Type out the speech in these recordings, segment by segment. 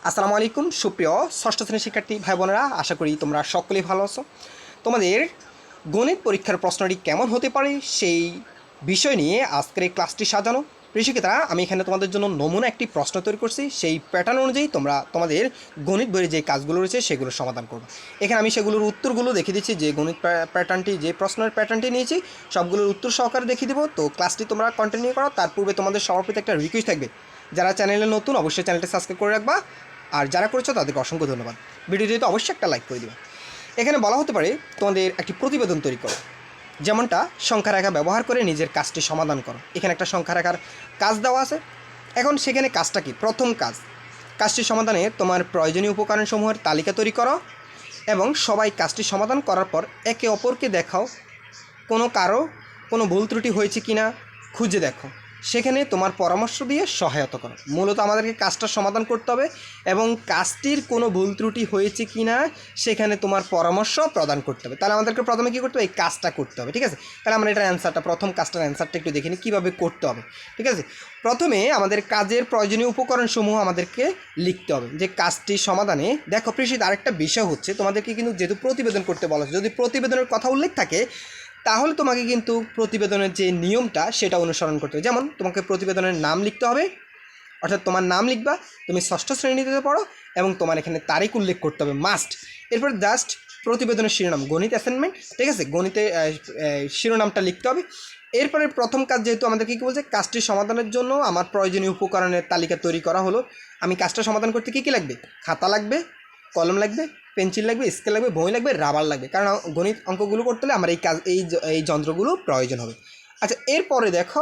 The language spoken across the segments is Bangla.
আসসালামু আলাইকুম সুপ্রিয় ষষ্ঠ শ্রেণীর শিক্ষার্থী ভাই বোনেরা, আশা করি তোমরা সকলেই ভালো আছো। তোমাদের গণিত পরীক্ষার প্রশ্নটি কেমন হতে পারে সেই বিষয় নিয়ে আজকের এই ক্লাসটি সাজানো। প্রিয় আমি এখানে তোমাদের জন্য নমুনা একটি প্রশ্ন তৈরি করছি, সেই প্যাটার্ন অনুযায়ী তোমরা তোমাদের গণিত বইয়ের যে কাজগুলো রয়েছে সেগুলো সমাধান করবে। এখানে আমি সেগুলোর উত্তরগুলো দেখিয়ে দিচ্ছি, যে গণিত প্যাটার্নটি, যে প্রশ্নের প্যাটার্নটি নিয়েছি সবগুলোর উত্তর সহকারে দেখিয়ে দেবো। তো ক্লাসটি তোমরা কন্টিনিউ করো। তার পূর্বে তোমাদের সবার প্রতি একটা রিকোয়েস্ট থাকবে, যারা চ্যানেলে নতুন অবশ্যই চ্যানেলটি সাবস্ক্রাইব করে রাখবা, আর যারা করেছো তাদেরকে অসংখ্য ধন্যবাদ। ভিডিওটিতে অবশ্যই একটা লাইক করে দিবা। এখানে বলা হতে পারে তোমাদের একটি প্রতিবেদন তৈরি করো, যেমনটা সংখ্যা রেখা ব্যবহার করে নিজের কাজটি সমাধান করো। এখানে একটা সংখ্যা রেখার কাজ দেওয়া আছে। এখন সেখানে কাজটা কি? প্রথম কাজটি সমাধানে তোমার প্রয়োজনীয় উপকরণসমূহের তালিকা তৈরি করো এবং সবাই কাজটি সমাধান করার পর একে অপরকে দেখাও, কোনো ভুল ত্রুটি হয়েছে কিনা খুঁজে দেখো, সেখানে তোমার পরামর্শ দিয়ে সহায়তা করো। মূলত আমাদেরকে কাজটা সমাধান করতে হবে এবং কাজটির কোনো ভুল ত্রুটি হয়েছে কিনা সেখানে তোমার পরামর্শ প্রদান করতে হবে। তাহলে আমাদেরকে প্রথমে কী করতে হবে? এই কাজটা করতে হবে। ঠিক আছে, তাহলে আমরা এটার অ্যান্সারটা, প্রথম কাজটার অ্যান্সারটা একটু দেখে নিই কীভাবে করতে হবে। ঠিক আছে, প্রথমে আমাদের কাজের প্রয়োজনীয় উপকরণসমূহ আমাদেরকে লিখতে হবে। যে কাজটি সমাধানে দেখো প্রিয়, আরেকটা বিষয় হচ্ছে তোমাদেরকে কিন্তু যেহেতু প্রতিবেদন করতে বলা হচ্ছে, যদি প্রতিবেদনের কথা উল্লেখ থাকে তাহলে তোমাকে কিন্তু প্রতিবেদনের যে নিয়মটা সেটা অনুসরণ করতে হবে। যেমন তোমাকে প্রতিবেদনের নাম লিখতে হবে, অর্থাৎ তোমার নাম লিখবা, তুমি ষষ্ঠ শ্রেণীতে পড়ো এবং তোমার এখানে তারিখ উল্লেখ করতে হবে মাস্ট। এরপর জাস্ট প্রতিবেদনের শিরোনাম, গণিত অ্যাসাইনমেন্ট, ঠিক আছে, গণিতে শিরোনামটা লিখতে হবে। এরপরে প্রথম কাজ, যেহেতু আমাদের কী বলছে, কাজটি সমাধানের জন্য আমার প্রয়োজনীয় উপকরণের তালিকা তৈরি করা হলো। আমি কাজটা সমাধান করতে কী কী লাগবে? খাতা লাগবে, কলম লাগবে, পেন্সিল লাগবে, স্কেল লাগবে, বই লাগবে, রাবার লাগবে, কারণ গণিত অঙ্কগুলো করতে হলে আমার এই যন্ত্রগুলো প্রয়োজন হবে। আচ্ছা, এরপরে দেখো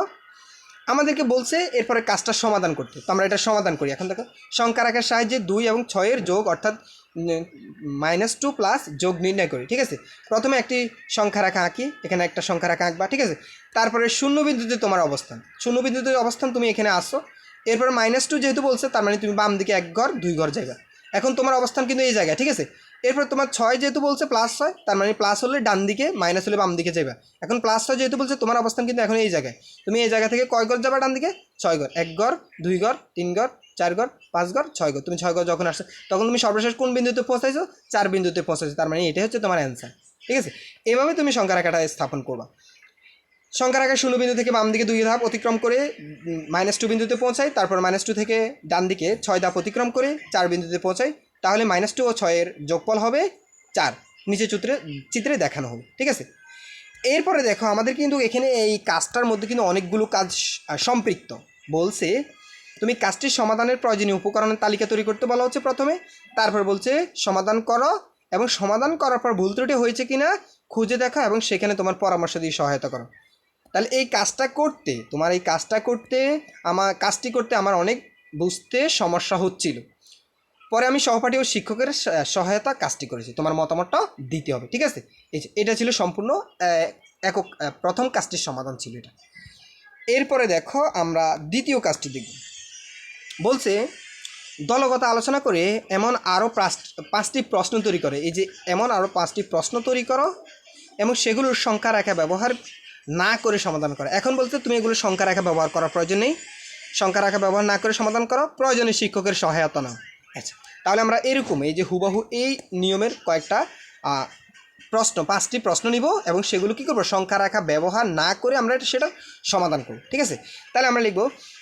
আমাদেরকে বলছে এরপরে কাজটা সমাধান করতে, তো আমরা এটা সমাধান করি। এখন দেখো সংখ্যা রাখার সাহায্যে 2 এবং 6-এর যোগ অর্থাৎ -2 প্লাস যোগ নির্ণয় করি। ঠিক আছে, প্রথমে একটি সংখ্যা রাখা আঁকি, এখানে একটা সংখ্যা রাখা আঁকবা। ঠিক আছে, তারপরে শূন্যবিন্দুতে তোমার অবস্থান, শূন্যবিন্দুতে অবস্থান তুমি এখানে আসো। এরপরে -2 যেহেতু বলছে তার মানে তুমি বাম দিকে 1 ঘর 2 ঘর জায়গা, এখন তোমার অবস্থান কিন্তু এই জায়গায়। ঠিক আছে, এরপর তোমার 6 যেহেতু বলছে +6, তার মানে প্লাস হলে ডান দিকে, মাইনাস হলে বাম দিকে যাবে। এখন +6 যেহেতু বলছে তোমার অবস্থান কিন্তু এখন এই জায়গায়, তুমি এই জায়গা থেকে কয় ঘর যাবে ডান দিকে? 6 ঘর, 1 ঘর 2 ঘর 3 ঘর 4 ঘর 5 ঘর 6 ঘর। তুমি 6 ঘর যখন আসছো তখন তুমি সর্বশেষ কোন বিন্দুতে পৌঁছাইছো? 4 বিন্দুতে পৌঁছাইছো, তার মানে এটাই হচ্ছে তোমার অ্যান্সার। ঠিক আছে, এভাবে তুমি সংখ্যা রেখাটা স্থাপন করবা। সংখ্যা রেখার শূন্যবিন্দু থেকে বাম দিকে 2 ধাপ অতিক্রম করে -2 বিন্দুতে পৌঁছাই, তারপর -2 থেকে ডান দিকে 6 ধাপ অতিক্রম করে 4 বিন্দুতে পৌঁছাই, তাহলে -2 ও 6-এর যোগফল হবে 4, নিচে চিত্রে দেখানো হবে। ঠিক আছে, এরপরে দেখো আমাদের কিন্তু এখানে এই কাজটার মধ্যে কিন্তু অনেকগুলো কাজ সম্পৃক্ত। বলছে তুমি কাজটির সমাধানের প্রয়োজনীয় উপকরণের তালিকা তৈরি করতে বলা হচ্ছে প্রথমে, তারপর বলছে সমাধান করো এবং সমাধান করার পর ভুল ত্রুটি হয়েছে কিনা খুঁজে দেখো এবং সেখানে তোমার পরামর্শ দিয়ে সহায়তা করো। তাহলে এই কাজটা করতে, কাজটি করতে আমার অনেক বুঝতে সমস্যা হচ্ছিল, পরে আমি সহপাঠী ও শিক্ষকের সহায়তা কাজটি করেছি, তোমার মতামতটা দিতে হবে। ঠিক আছে, এটা ছিল সম্পূর্ণ একক প্রথম কাজটির সমাধান ছিল এটা। এরপরে দেখো আমরা দ্বিতীয় কাজটি দেখব। বলছে দলগত আলোচনা করে এমন আরও 5টি প্রশ্ন তৈরি করে, এই যে এমন আরও 5টি প্রশ্ন তৈরি করো এবং সেগুলোর সংখ্যা রেখা ব্যবহার না করে সমাধান করো। এখন বলতে তুমি এগুলো সংখ্যা রেখা ব্যবহার করার প্রয়োজন নেই, সংখ্যা রেখা ব্যবহার না করে সমাধান করো, প্রয়োজনে শিক্ষকের সহায়তা নাও। আচ্ছা, তাহলে আমরা এরকম এই যে হুবাহু এই নিয়মের কয়েকটা প্রশ্ন, 5টি প্রশ্ন নিব এবং সেগুলো কী করবো? সংখ্যা রেখা ব্যবহার না করে আমরা সেটা সমাধান করব। ঠিক আছে, তাহলে আমরা লিখব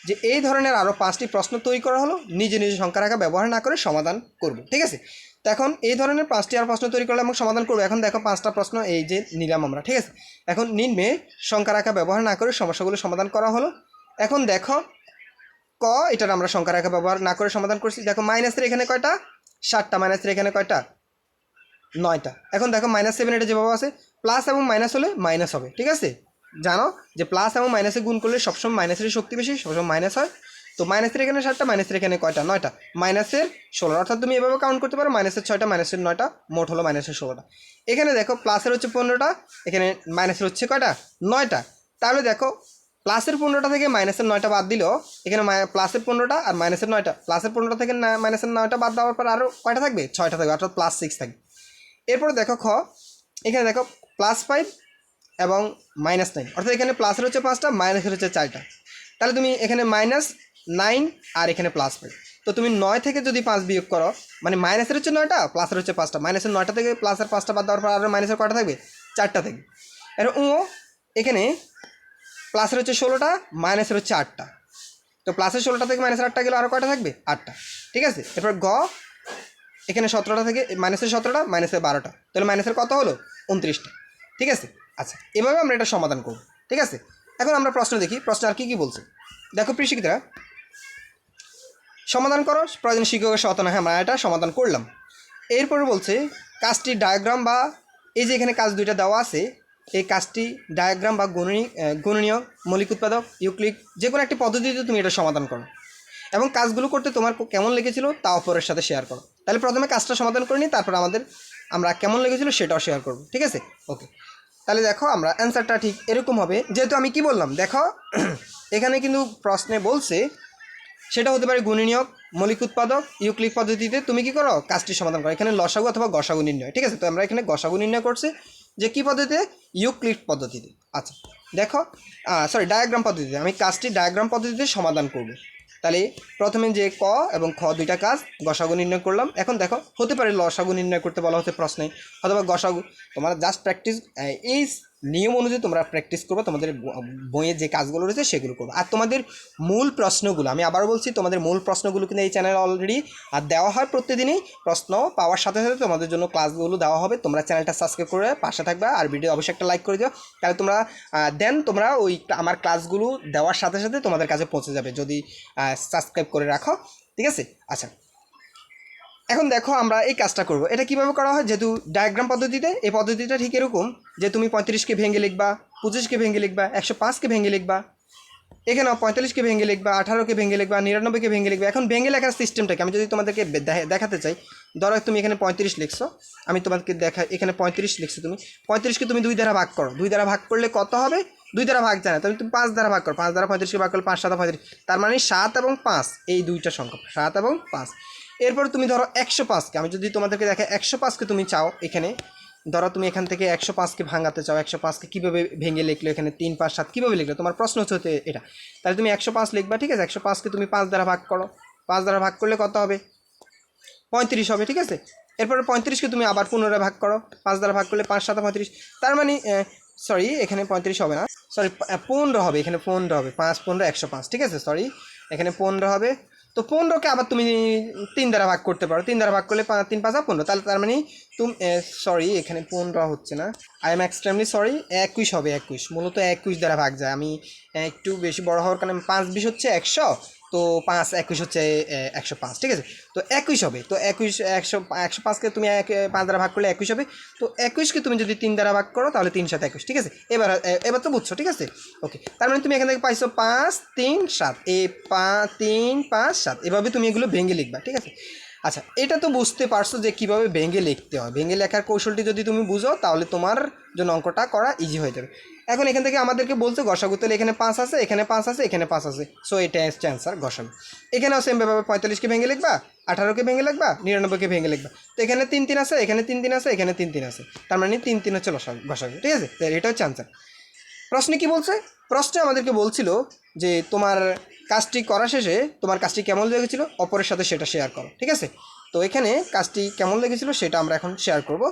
যে এই ধরনের আরও 5টি প্রশ্ন তৈরি করা হলো, নিজে নিজে সংখ্যা রেখা ব্যবহার না করে সমাধান করব। ঠিক আছে, তো এখন এই ধরনের 5টি আর প্রশ্ন তৈরি করলে এবং সমাধান করবো। এখন দেখো 5টা প্রশ্ন এই যে নিলাম আমরা। ঠিক আছে, এখন নিম্নে সংখ্যা রেখা ব্যবহার না করে সমস্যাগুলো সমাধান করা হলো। এখন দেখো এটার আমরা সংখ্যা রেখা ব্যবহার না করে সমাধান করছি। দেখো মাইনাসের এখানে কয়টা? 7টা, মাইনাসের এখানে কয়টা? 9টা। এখন দেখো -7 এটা যেভাবে আছে, প্লাস এবং মাইনাস হলে মাইনাস হবে। ঠিক আছে, জানো যে প্লাস এবং মাইনাসে গুণ করলে সবসময় মাইনাসের শক্তি বেশি, সবসময় মাইনাস হয়। তো মাইনাসের এখানে 7টা, মাইনাসের এখানে কয়টা? 9টা, -16, অর্থাৎ তুমি এভাবে কাউন্ট করতে পারো -6টা, -9টা, মোট হলো -16টা। এখানে দেখো প্লাসের হচ্ছে 15টা, এখানে মাইনাসের হচ্ছে কয়টা? 9টা। তাহলে দেখো প্লাসের 15টা থেকে -9টা বাদ দিলেও এখানে প্লাসের 15টা আর -9টা, প্লাসের 15টা থেকে -9টা বাদ দেওয়ার পর আরও কয়টা থাকবে? 6টা থাকবে, অর্থাৎ +6 থাকবে। এরপরে দেখো এখানে দেখো +5 এবং -9, অর্থাৎ এখানে প্লাসের হচ্ছে 5টা, মাইনাসের হচ্ছে 4টা। তাহলে তুমি এখানে -9 আর এখানে +5, তো তুমি 9 থেকে যদি 5 বিয়োগ করো, মানে মাইনাসের হচ্ছে 9টা, প্লাসের হচ্ছে 5টা, মাইনাসের 9টা থেকে প্লাসের 5টা বাদ দেওয়ার পর আরও মাইনাসের কটা থাকবে? 4টা থাকবে। এর এখানে প্লাসের হচ্ছে 16টা, মাইনাসের হচ্ছে 8টা। তো প্লাসের 16টা থেকে মাইনাসের 8টা গেলে আরও কয়টা থাকবে? 8টা। ঠিক আছে, এরপর এখানে 17টা থেকে মাইনাসের 17টা, মাইনাসের 12টা, তাহলে মাইনাসের কত হলো? 29টা। ঠিক আছে, আচ্ছা এভাবে আমরা এটা সমাধান করব। ঠিক আছে, এখন আমরা প্রশ্ন দেখি, প্রশ্ন আর কী বলছে। দেখো প্রিয় শিক্ষিতরা, সমাধান করো প্রয়োজন শিক্ষকের সহায়তা। হ্যাঁ, আমরা এটা সমাধান করলাম। এরপরে বলছে কাজটি ডায়াগ্রাম বা এই যে এখানে কাজ দুইটা দেওয়া আছে, এই কাজটি ডায়াগ্রাম বা গুণনীয়ক, মৌলিক উৎপাদক, ইউক্লিড যে কোনো একটি পদ্ধতিতে তুমি এটা সমাধান করো এবং কাজগুলো করতে তোমার কেমন লেগেছিল তা অপরের সাথে শেয়ার করো। তাহলে প্রথমে কাজটা সমাধান করে নিই, তারপর আমরা কেমন লেগেছিল সেটাও শেয়ার করবো। ঠিক আছে, ওকে। তাহলে দেখো আমরা অ্যান্সারটা ঠিক এরকম হবে, যেহেতু আমি কি বললাম দেখো এখানে কিন্তু প্রশ্নে বলছে সেটা হতে পারে গুণনীয়ক, মৌলিক উৎপাদক, ইউক্লিড পদ্ধতিতে তুমি কি করো? কাজটি সমাধান করো। এখানে লসাগু অথবা গসাগু নির্ণয়। ঠিক আছে, তো আমরা এখানে গসাগু নির্ণয় করছি যে কী পদ্ধতিতে? ইউক্লিড পদ্ধতিতে। আচ্ছা দেখো, ডায়াগ্রাম পদ্ধতিতে আমি কাজটি ডায়াগ্রাম পদ্ধতিতে সমাধান করব। তাহলে প্রথমে যে ক এবং খ দুইটা কাজ গসাগু নির্ণয় করলাম। এখন দেখো হতে পারে লসাগু নির্ণয় করতে বলা হচ্ছে প্রশ্নে, অথবা গসাগু। তোমরা জাস্ট প্র্যাকটিস, এই নিয়ম অনুযায়ী তোমরা প্র্যাকটিস করবে, তোমাদের বইয়ের যে কাজগুলো রয়েছে সেগুলো করবে। আর তোমাদের মূল প্রশ্নগুলো, আমি আবার বলছি, তোমাদের মূল প্রশ্নগুলো কিন্তু এই চ্যানেলে অলরেডি আর দেওয়া হয়। প্রত্যেকদিনই প্রশ্ন পাওয়ার সাথে সাথে তোমাদের জন্য ক্লাসগুলো দেওয়া হবে। তোমরা চ্যানেলটা সাবস্ক্রাইব করে পাশে থাকবে, আর ভিডিও অবশ্যই একটা লাইক করে দিও। তাহলে তোমরা ওই আমার ক্লাসগুলো দেওয়ার সাথে সাথে তোমাদের কাছে পৌঁছে যাবে যদি সাবস্ক্রাইব করে রাখো। ঠিক আছে, আচ্ছা এখন দেখো আমরা এই কাজটা করব। এটা কিভাবে করা হয়? যেহেতু ডায়াগ্রাম পদ্ধতিতে, এই পদ্ধতিটা ঠিক এরকম যে তুমি 35কে ভেঙে লিখবা, 25কে ভেঙে লিখবা, 105কে ভেঙে লিখবা, এখানে 45কে ভেঙে লিখবা, 18কে ভেঙে লিখবা, 99কে ভেঙে লিখবা। এখন ভেঙে লেখার সিস্টেমটাকে আমি যদি তোমাদেরকে দেখাতে চাই, ধরো তুমি এখানে 35 লিখছো, আমি তোমাদেরকে এখানে 35 লিখছো, তুমি 35কে তুমি 2 দ্বারা ভাগ করো। 2 দ্বারা ভাগ করলে কত হবে? 2 দ্বারা ভাগ জানা, তুমি 5 দ্বারা ভাগ করো। 5 দ্বারা 35কে ভাগ করলে 5 7 35, তার মানে 7 এবং 5 এই দুইটা সংখ্যা, 7 এবং 5। এরপর তুমি ধরো 105কে, আমি যদি তোমাদেরকে দেখাই 105কে তুমি চাও, এখানে ধরো তুমি এখান থেকে 105কে ভাঙাতে চাও। 105কে কীভাবে ভেঙে লিখলো? এখানে 3 5 7 কীভাবে লিখলো? তোমার প্রশ্ন হচ্ছে এটা। তাহলে তুমি 105 লিখবা। ঠিক আছে, 105কে তুমি 5 দ্বারা ভাগ করো। 5 দ্বারা ভাগ করলে কত হবে? 35 হবে। ঠিক আছে, এরপরে 35কে তুমি আবার পুনরায় ভাগ করো। 5 দ্বারা ভাগ করলে 5 7 35, তার মানে এখানে 35 হবে না, 15 হবে। এখানে 15 হবে, 5 15 105। ঠিক আছে, এখানে 15 হবে। তো 15কে আবার তুমি 3 দ্বারা ভাগ করতে পারো। 3 দ্বারা ভাগ করলে 3 5 15, তাহলে তার মানে তুমি এখানে 15 হচ্ছে না, আই এম এক্সট্রিমলি সরি, 21 হবে। 21 মূলত 21 দ্বারা ভাগ যায়। আমি একটু বেশি বড় হওয়ার কারণে 5 20 হচ্ছে 100, তো 5 21 হচ্ছে 105। ঠিক আছে, তো 21 হবে। তো 105কে তুমি 5 দ্বারা ভাগ করলে 21 হবে। তো 21কে তুমি যদি 3 দ্বারা ভাগ করো তাহলে 3 7 21। ঠিক আছে, এবার তো বুঝছো। ঠিক আছে, ওকে। তার মানে তুমি এখান থেকে পাইছো 5 3 7, 3 5 7, এভাবে তুমি এগুলো ভেঙে লিখবা। ঠিক আছে, আচ্ছা এটা তো বুঝতে পারছো যে কীভাবে ভেঙে লিখতে হয়। ভেঙে লেখার কৌশলটি যদি তুমি বুঝো তাহলে তোমার জন্য অঙ্কটা করা ইজি হয়ে যাবে। এখন এখান থেকে আমাদেরকে বলছে গসাগু, তাহলে এখানে 5 আছে, এখানে 5 আছে, এখানে 5 আছে, সো এটা হচ্ছে অ্যান্সার গসাগু। এখানেও সেমভাবে 45কে ভেঙে লিখবা, 18কে ভেঙে লিখবা, 99কে ভেঙে লিখবা। তো এখানে 3 3 আছে, এখানে 3 3 আছে, এখানে 3 3 আছে, তার মানে 3 3 হচ্ছে গসাগু। ঠিক আছে, এটা হচ্ছে অ্যান্সার। প্রশ্নে কি বলছে? প্রশ্নে আমাদেরকে বলছিল যে তোমার কাজটি করা শেষে তোমার কাজটি কেমন লেগেছিল অপরের সাথে সেটা শেয়ার করো। ঠিক আছে, তো এখানে কাজটি কেমন লেগেছিল সেটা আমরা এখন শেয়ার করব।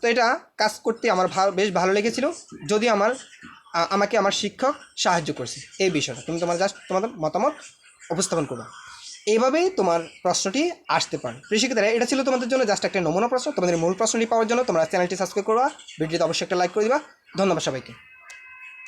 তো এটা কাজ করতে আমার বেশ ভালো লেগেছিল, যদি আমাকে আমার শিক্ষক সাহায্য করছে এই বিষয়টা। তুমি তোমাদের মতামত উপস্থাপন করবে, এইভাবেই তোমার প্রশ্নটি আসতে পারে। প্রিয় শিক্ষার্থীরা, এটা ছিল তোমাদের জন্য জাস্ট একটা নমুনা প্রশ্ন। তোমাদের মূল প্রশ্নটি পাওয়ার জন্য তোমরা চ্যানেলটি সাবস্ক্রাইব করবা, ভিডিওতে অবশ্যই একটা লাইক করে দিবা। ধন্যবাদ সবাইকে।